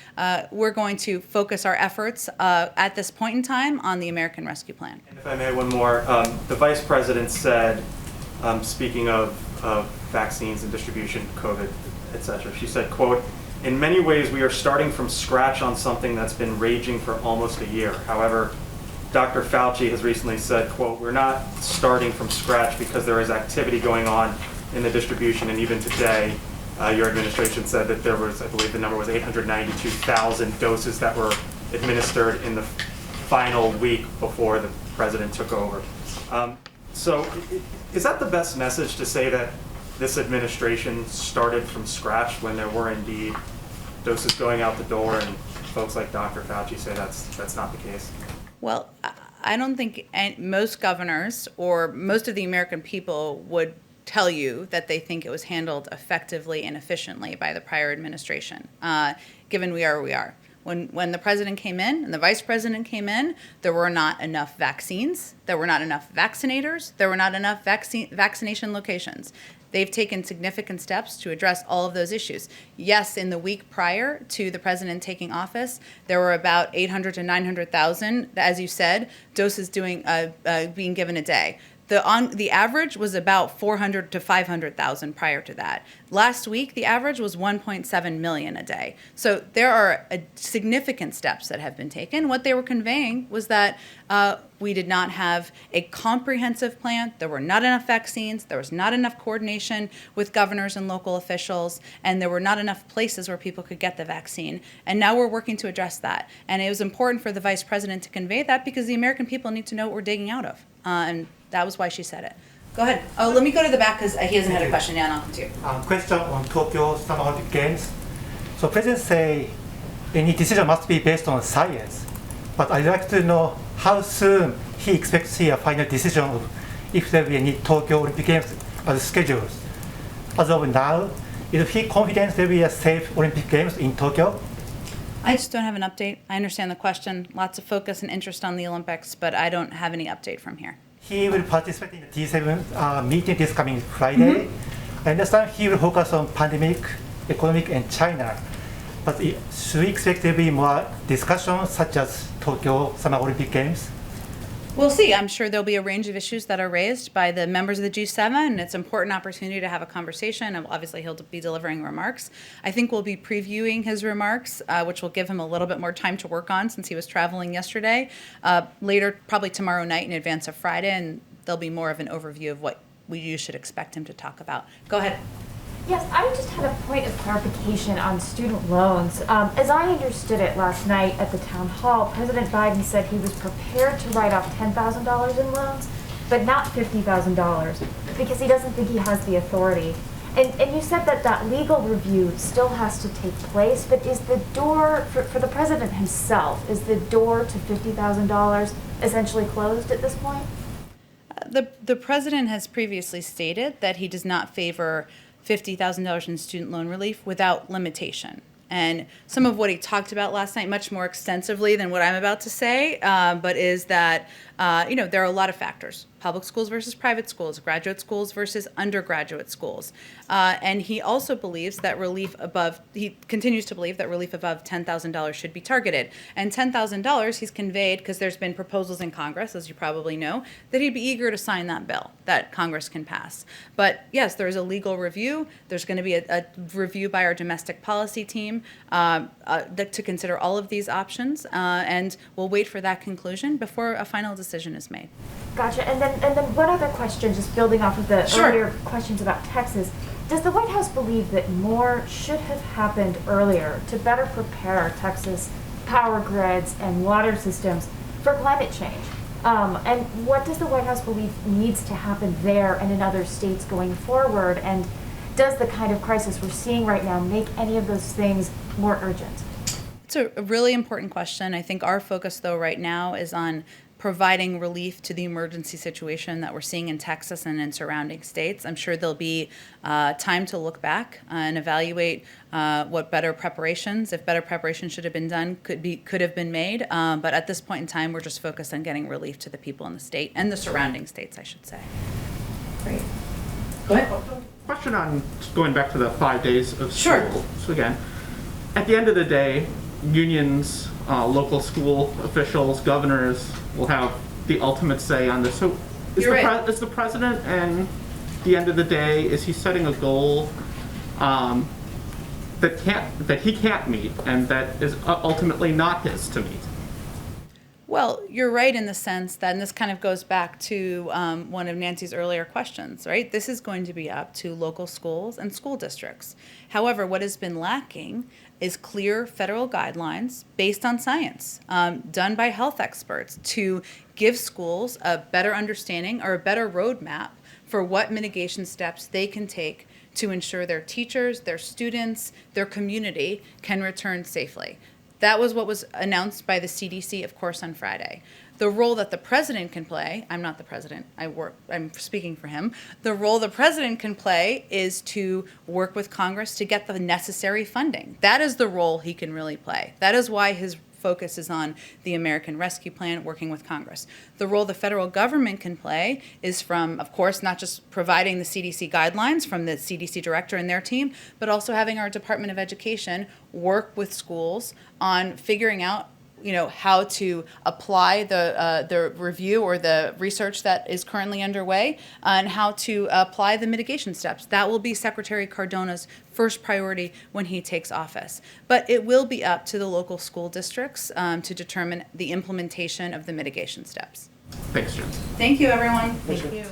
we're going to focus our efforts at this point in time on the American Rescue Plan. And if I may, one more. The Vice President said, speaking of vaccines and distribution, COVID, et cetera, she said, quote, "In many ways, we are starting from scratch on something that's been raging for almost a year. However, Dr. Fauci has recently said, quote, we're not starting from scratch because there is activity going on in the distribution, and even today, your administration said that there was, I believe the number was 892,000 doses that were administered in the final week before the president took over. So is that the best message to say that this administration started from scratch when there were indeed doses going out the door, and folks like Dr. Fauci say that's not the case? Well, I don't think most governors or most of the American people would tell you that they think it was handled effectively and efficiently by the prior administration, given we are where we are. When the president came in and the vice president came in, there were not enough vaccines, there were not enough vaccinators, there were not enough vaccination locations. They've taken significant steps to address all of those issues. Yes, in the week prior to the president taking office, there were about 800 to 900,000, as you said, doses being given a day. The average was about 400 to 500,000 prior to that. Last week, the average was 1.7 million a day. So there are significant steps that have been taken. What they were conveying was that we did not have a comprehensive plan. There were not enough vaccines. There was not enough coordination with governors and local officials, and there were not enough places where people could get the vaccine. And now we're working to address that. And it was important for the vice president to convey that because the American people need to know what we're digging out of. And that was why she said it. Go ahead. Oh, let me go to the back because he hasn't had a question yet, and I'll come to you. Question on Tokyo Summer Olympic Games. So President say any decision must be based on science, but I'd like to know how soon he expects to see a final decision of if there will be any Tokyo Olympic Games as scheduled. As of now, is he confident there will be a safe Olympic Games in Tokyo? I just don't have an update. I understand the question. Lots of focus and interest on the Olympics, but I don't have any update from here. He will participate in the G7 meeting this coming Friday. I understand he will focus on pandemic, economic, and China. But should we expect there to be more discussions such as Tokyo Summer Olympic Games? We'll see. I'm sure there'll be a range of issues that are raised by the members of the G7, and it's an important opportunity to have a conversation, and obviously he'll be delivering remarks. I think we'll be previewing his remarks, which will give him a little bit more time to work on since he was traveling yesterday, later, probably tomorrow night in advance of Friday, and there'll be more of an overview of what you should expect him to talk about. Go ahead. Yes, I just had a point of clarification on student loans. As I understood it last night at the town hall, President Biden said he was prepared to write off $10,000 in loans, but not $50,000 because he doesn't think he has the authority. And you said that legal review still has to take place, but is the door, for the president himself, is the door to $50,000 essentially closed at this point? The president has previously stated that he does not favor $50,000 in student loan relief without limitation. And some of what he talked about last night, much more extensively than what I'm about to say, but is that, there are a lot of factors. Public schools versus private schools, graduate schools versus undergraduate schools. And he also believes that he continues to believe that relief above $10,000 should be targeted. And $10,000 he's conveyed, because there's been proposals in Congress, as you probably know, that he'd be eager to sign that bill that Congress can pass. But yes, there's a legal review. There's going to be a review by our domestic policy team to consider all of these options. And we'll wait for that conclusion before a final decision is made. Gotcha. And then one other question, just building off of the earlier questions about Texas. Does the White House believe that more should have happened earlier to better prepare Texas power grids and water systems for climate change? And what does the White House believe needs to happen there and in other states going forward? And does the kind of crisis we're seeing right now make any of those things more urgent? It's a really important question. I think our focus, though, right now is on providing relief to the emergency situation that we're seeing in Texas and in surrounding states. I'm sure there'll be time to look back and evaluate what better preparations, if better preparation should have been done, could have been made. But at this point in time, we're just focused on getting relief to the people in the state and the surrounding states, I should say. Great. Go ahead. Question on going back to the 5 days of school. Sure. So again, at the end of the day, unions, local school officials, governors will have the ultimate say on this. So is is the president, and the end of the day, is he setting a goal that he can't meet and that is ultimately not his to meet? Well, you're right in the sense that, and this kind of goes back to one of Nancy's earlier questions, right? This is going to be up to local schools and school districts. However, what has been lacking is clear federal guidelines based on science, done by health experts to give schools a better understanding or a better roadmap for what mitigation steps they can take to ensure their teachers, their students, their community can return safely. That was what was announced by the CDC, of course, on Friday. The role that the president can play, I'm not the president, I'm speaking for him. The role the president can play is to work with Congress to get the necessary funding. That is the role he can really play. That is why his focus is on the American Rescue Plan, working with Congress. The role the federal government can play is from, of course, not just providing the CDC guidelines from the CDC director and their team, but also having our Department of Education work with schools on figuring out how to apply the review or the research that is currently underway and how to apply the mitigation steps. That will be Secretary Cardona's first priority when he takes office. But it will be up to the local school districts to determine the implementation of the mitigation steps. Thanks, Jim. Thank you, everyone. Thank you.